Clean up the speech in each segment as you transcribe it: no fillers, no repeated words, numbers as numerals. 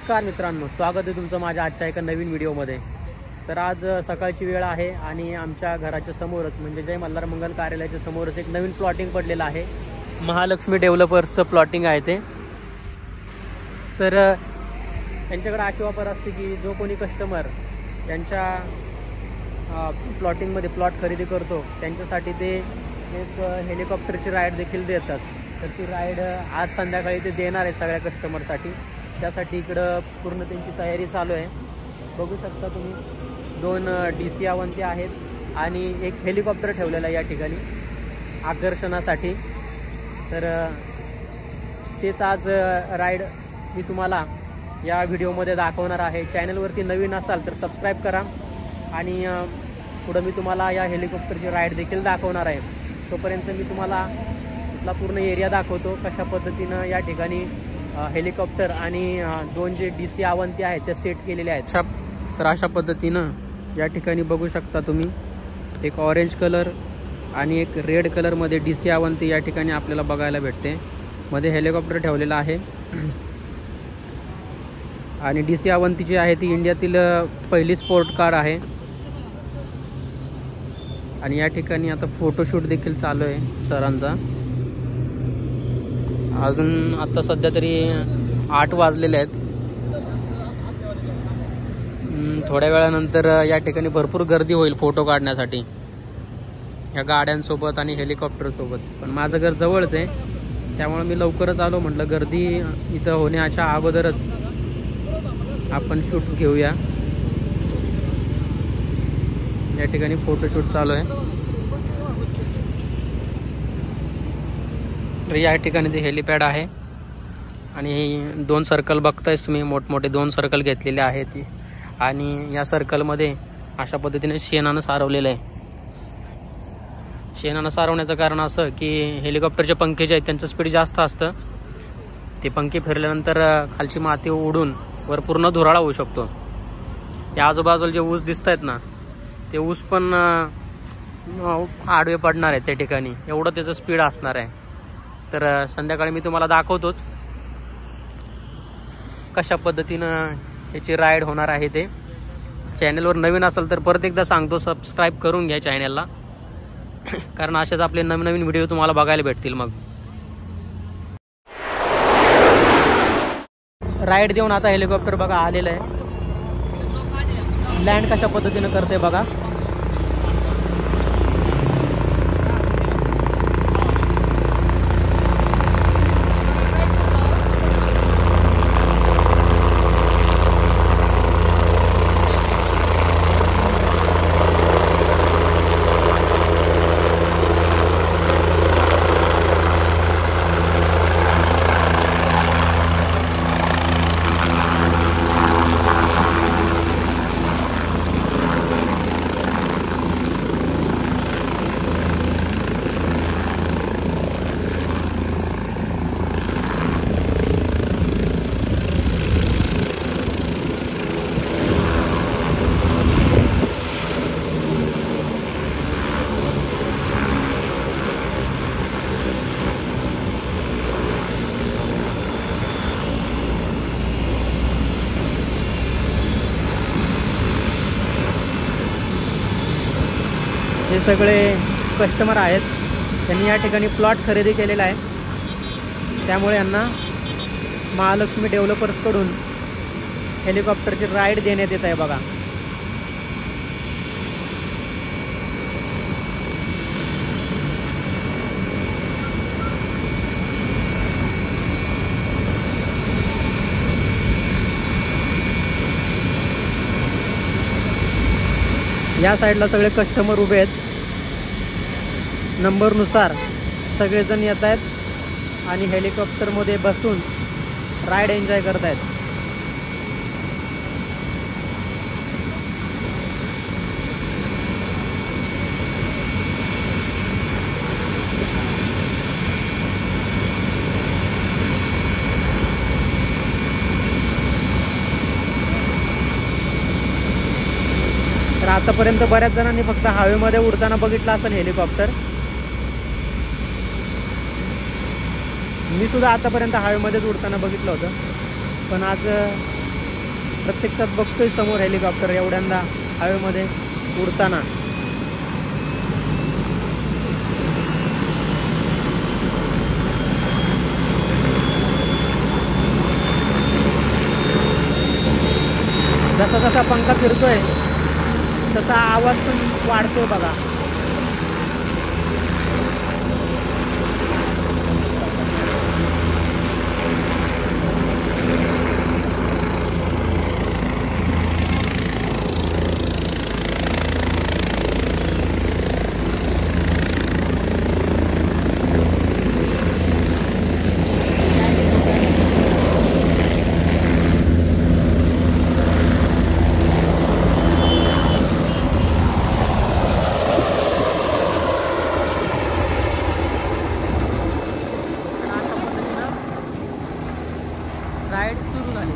नमस्कार मित्रांनो, स्वागत आहे तुमचं माझ्या आजच्या एका नवीन व्हिडिओमध्ये। तर आज सकाळची वेळ आहे आणि आमच्या घराच्या समोरच म्हणजे जय मल्हार मंगल कार्यालयाच्या समोरच एक नवीन प्लॉटिंग पडलेलं आहे। महालक्ष्मी डेव्हलपर्सचं प्लॉटिंग आहे ते। तर त्यांच्याकडे अशी ऑफर असते की जो कोणी कस्टमर त्यांच्या प्लॉटिंगमध्ये प्लॉट खरेदी करतो त्यांच्यासाठी ते एक हेलिकॉप्टरची राईड देखील देतात। तर ती राईड आज संध्याकाळी ते देणार आहे सगळ्या कस्टमरसाठी। त्यासाठी इकडं पूर्ण त्यांची तयारी चालू आहे। बघू शकता तुम्ही 2 DC अवंती आहेत आणि एक हेलिकॉप्टर ठेवलेला आहे या ठिकाणी आकर्षणासाठी। तर तेच आज राईड मी तुम्हाला या व्हिडिओमध्ये दाखवणार आहे। चॅनलवरती नवीन असाल तर सबस्क्राईब करा आणि पुढे मी तुम्हाला या हेलिकॉप्टरची राईड देखील दाखवणार आहे। तोपर्यंत मी तुम्हाला इथला पूर्ण एरिया दाखवतो, कशा पद्धतीनं या ठिकाणी हेलिकॉप्टर आणि 2 जे DC अवंती आहेत ते सेट केलेले आहेत। तर अशा पद्धतीनं या ठिकाणी बघू शकता तुम्ही एक ऑरेंज कलर आणि एक रेड कलरमध्ये DC अवंती या ठिकाणी आपल्याला बघायला भेटते। मध्ये हेलिकॉप्टर ठेवलेला आहे आणि DC अवंती जी आहे ती इंडियातील पहिली स्पोर्ट कार आहे। आणि या ठिकाणी आता फोटोशूट देखील चालू आहे सरांचा। अजून आता सध्या तरी 8 वाजलेले आहेत। थोड्या वेळानंतर या ठिकाणी भरपूर गर्दी होईल फोटो काढण्यासाठी या गाड्यांसोबत आणि हेलिकॉप्टरसोबत। पण माझं घर जवळच आहे त्यामुळे मी लवकरच आलो, म्हटलं गर्दी इथं होण्याच्या अगोदरच आपण शूट घेऊया। या ठिकाणी फोटोशूट चालू आहे। तर या ठिकाणी ते हेलिपॅड आहे आणि 2 सर्कल बघतायच तुम्ही, मोठमोठे 2 सर्कल घेतलेले आहेत आणि या सर्कलमध्ये अशा पद्धतीने शेणानं सारवलेलं आहे। शेणानं सारवण्याचं कारण असं की हेलिकॉप्टरचे पंखे जे आहेत त्यांचं स्पीड जास्त असतं। ते पंखे फिरल्यानंतर खालची माती उडून वर पूर्ण धुराळा होऊ शकतो। या आजूबाजूला जे ऊस दिसत आहेत ना ते ऊस पण आडवे पडणार आहे त्या ठिकाणी, एवढं त्याचं स्पीड असणार आहे। तर संध्याकाळी मी तुम्हाला दाखवतोच कशा पद्धतीनं याची राईड होणार आहे ते। चॅनलवर नवीन असेल तर परत एकदा सांगतो सबस्क्राईब करून घ्या चॅनलला, कारण असेच आपले नवीन व्हिडिओ तुम्हाला बघायला भेटतील। मग राईड देऊन आता हेलिकॉप्टर बघा आलेलं आहे, लँड कशा पद्धतीनं करते बघा। हे सगळे कस्टमर आहेत, त्यांनी या ठिकाणी प्लॉट खरेदी केलेला आहे त्यामुळे यांना महालक्ष्मी डेव्हलपर्सकडून हेलिकॉप्टरची राईड देण्यात येत आहे बघा। या साईडला सगळे कस्टमर उभे आहेत, नंबरनुसार सगळेजण येत आहेत आणि हेलिकॉप्टरमध्ये बसून राईड एन्जॉय करत आहेत। तर आतापर्यंत बऱ्याच जणांनी फक्त हवेमध्ये उडताना बघितलं असेल हेलिकॉप्टर। मी सुद्धा आतापर्यंत हवेमध्येच उडताना बघितलं होतं, पण आज प्रत्यक्षात बघतोय समोर हेलिकॉप्टर एवढ्यांदा हवेमध्ये उडताना. जसा जसा पंखा फिरतोय तसा आवाज पण वाढतोय बघा. राईड सुरू झाली.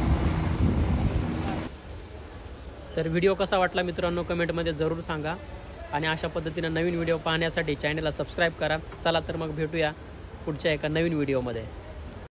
तर व्हिडिओ कसा वाटला मित्रांनो कमेंटमध्ये जरूर सांगा आणि अशा पद्धतीनं नवीन व्हिडिओ पाहण्यासाठी चॅनलला सबस्क्राईब करा. चला तर मग भेटूया पुढच्या एका नवीन व्हिडिओमध्ये.